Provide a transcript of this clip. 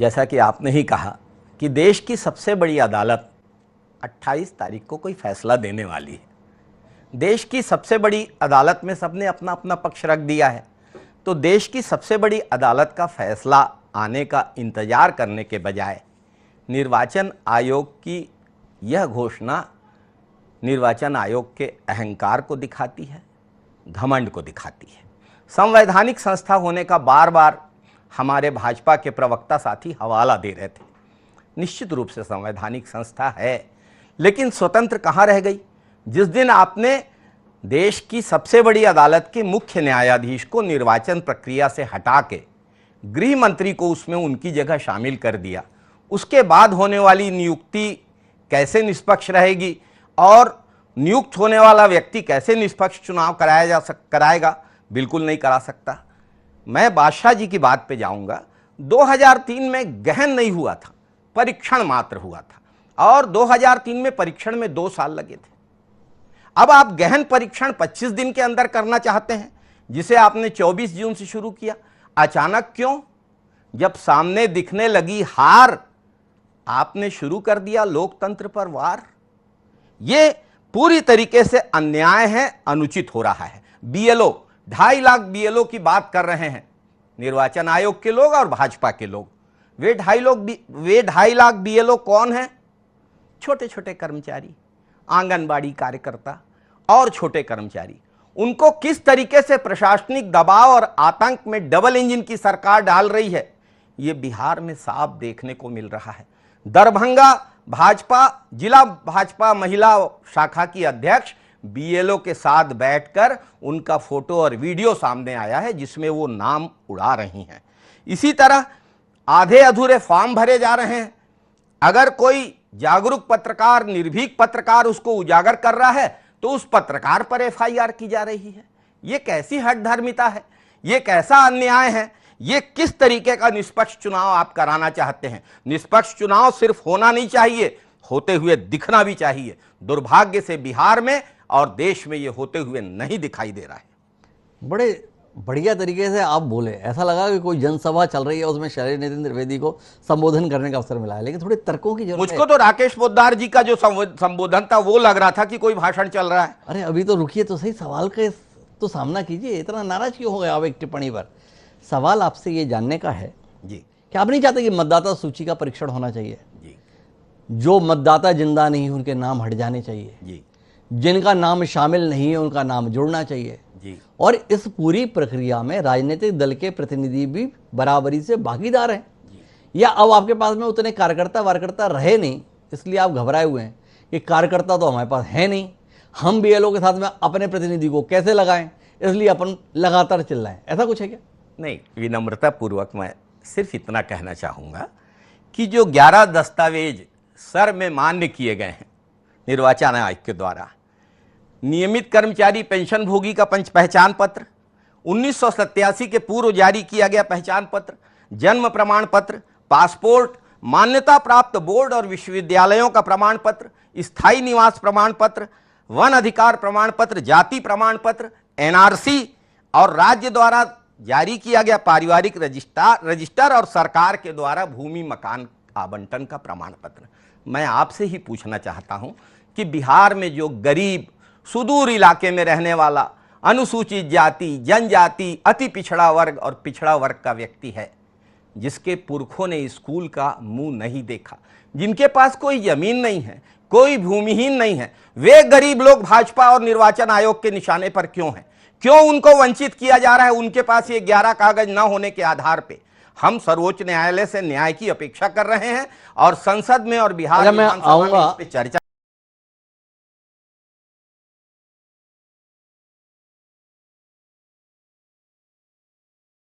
जैसा कि आपने ही कहा कि देश की सबसे बड़ी अदालत 28 तारीख को कोई फैसला देने वाली है। देश की सबसे बड़ी अदालत में सबने अपना अपना पक्ष रख दिया है, तो देश की सबसे बड़ी अदालत का फैसला आने का इंतजार करने के बजाय निर्वाचन आयोग की यह घोषणा निर्वाचन आयोग के अहंकार को दिखाती है, घमंड को दिखाती है। संवैधानिक संस्था होने का बार बार हमारे भाजपा के प्रवक्ता साथी हवाला दे रहे थे। निश्चित रूप से संवैधानिक संस्था है, लेकिन स्वतंत्र कहाँ रह गई? जिस दिन आपने देश की सबसे बड़ी अदालत के मुख्य न्यायाधीश को निर्वाचन प्रक्रिया से हटा के गृह मंत्री को उसमें उनकी जगह शामिल कर दिया, उसके बाद होने वाली नियुक्ति कैसे निष्पक्ष रहेगी और नियुक्त होने वाला व्यक्ति कैसे निष्पक्ष चुनाव कराएगा? बिल्कुल नहीं करा सकता। मैं बादशाह जी की बात पे जाऊंगा। 2003 में गहन नहीं हुआ था, परीक्षण मात्र हुआ था, और 2003 में परीक्षण में 2 साल लगे थे। अब आप गहन परीक्षण 25 दिन के अंदर करना चाहते हैं, जिसे आपने 24 जून से शुरू किया। अचानक क्यों? जब सामने दिखने लगी हार, आपने शुरू कर दिया लोकतंत्र पर वार। ये पूरी तरीके से अन्याय है, अनुचित हो रहा है। बीएलओ 2.5 लाख बीएलओ की बात कर रहे हैं निर्वाचन आयोग के लोग और भाजपा के लोग। वे 2.5 लाख बीएलओ कौन है? छोटे छोटे कर्मचारी, आंगनबाड़ी कार्यकर्ता और छोटे कर्मचारी। उनको किस तरीके से प्रशासनिक दबाव और आतंक में डबल इंजन की सरकार डाल रही है, ये बिहार में साफ देखने को मिल रहा है। दरभंगा भाजपा जिला भाजपा महिला शाखा की अध्यक्ष बीएलओ के साथ बैठकर उनका फोटो और वीडियो सामने आया है, जिसमें वो नाम उड़ा रही हैं। इसी तरह आधे अधूरे फॉर्म भरे जा रहे हैं। अगर कोई जागरूक पत्रकार, निर्भीक पत्रकार उसको उजागर कर रहा है, तो उस पत्रकार पर एफआईआर की जा रही है। ये कैसी हठधर्मिता है? ये कैसा अन्याय है? ये किस तरीके का निष्पक्ष चुनाव आप कराना चाहते हैं? निष्पक्ष चुनाव सिर्फ होना नहीं चाहिए, होते हुए दिखना भी चाहिए। दुर्भाग्य से बिहार में और देश में ये होते हुए नहीं दिखाई दे रहा है। बड़े बढ़िया तरीके से आप बोले, ऐसा लगा कि कोई जनसभा चल रही है, उसमें शैलेश नितिन त्रिवेदी को संबोधन करने का अवसर मिला है, लेकिन थोड़े तर्कों की जरूरत है। मुझको तो राकेश पोद्दार जी का जो संबोधन था वो लग रहा था कि कोई भाषण चल रहा है। अरे अभी तो रुकिए तो सही, सवाल का तो सामना कीजिए। इतना नाराज क्यों हो गए आप एक टिप्पणी पर? सवाल आपसे ये जानने का है जी कि आप नहीं चाहते कि मतदाता सूची का परीक्षण होना चाहिए? जी। जो मतदाता जिंदा नहीं उनके नाम हट जाने चाहिए जी। जिनका नाम शामिल नहीं है उनका नाम जोड़ना चाहिए जी। और इस पूरी प्रक्रिया में राजनीतिक दल के प्रतिनिधि भी बराबरी से भागीदार हैं। या अब आपके पास में उतने कार्यकर्ता रहे नहीं, इसलिए आप घबराए हुए हैं कि कार्यकर्ता तो हमारे पास है नहीं, हम बीएलओ के साथ में अपने प्रतिनिधि को कैसे लगाएं, इसलिए अपन लगातार चिल्लाएं। ऐसा कुछ है क्या? नहीं, विनम्रता पूर्वक मैं सिर्फ इतना कहना चाहूँगा कि जो 11 दस्तावेज सर में मान्य किए गए हैं निर्वाचन आयोग के द्वारा, नियमित कर्मचारी पेंशन भोगी का पहचान पत्र, 1987 के पूर्व जारी किया गया पहचान पत्र, जन्म प्रमाण पत्र, पासपोर्ट, मान्यता प्राप्त बोर्ड और विश्वविद्यालयों का प्रमाण पत्र, स्थायी निवास प्रमाण पत्र, वन अधिकार प्रमाण पत्र, जाति प्रमाण पत्र, एनआरसी और राज्य द्वारा जारी किया गया पारिवारिक रजिस्टर और सरकार के द्वारा भूमि मकान आवंटन का प्रमाण पत्र। मैं आपसे ही पूछना चाहता हूं कि बिहार में जो गरीब, सुदूर इलाके में रहने वाला, अनुसूचित जाति, जनजाति, अति पिछड़ा वर्ग और पिछड़ा वर्ग का व्यक्ति है, जिसके पुरखों ने स्कूल का मुंह नहीं देखा, जिनके पास कोई जमीन नहीं है, कोई भूमिहीन नहीं है, वे गरीब लोग भाजपा और निर्वाचन आयोग के निशाने पर क्यों हैं? क्यों उनको वंचित किया जा रहा है? उनके पास ये 11 कागज न होने के आधार पे हम सर्वोच्च न्यायालय से न्याय की अपेक्षा कर रहे हैं और संसद में और बिहार विधानसभा में इस पे चर्चा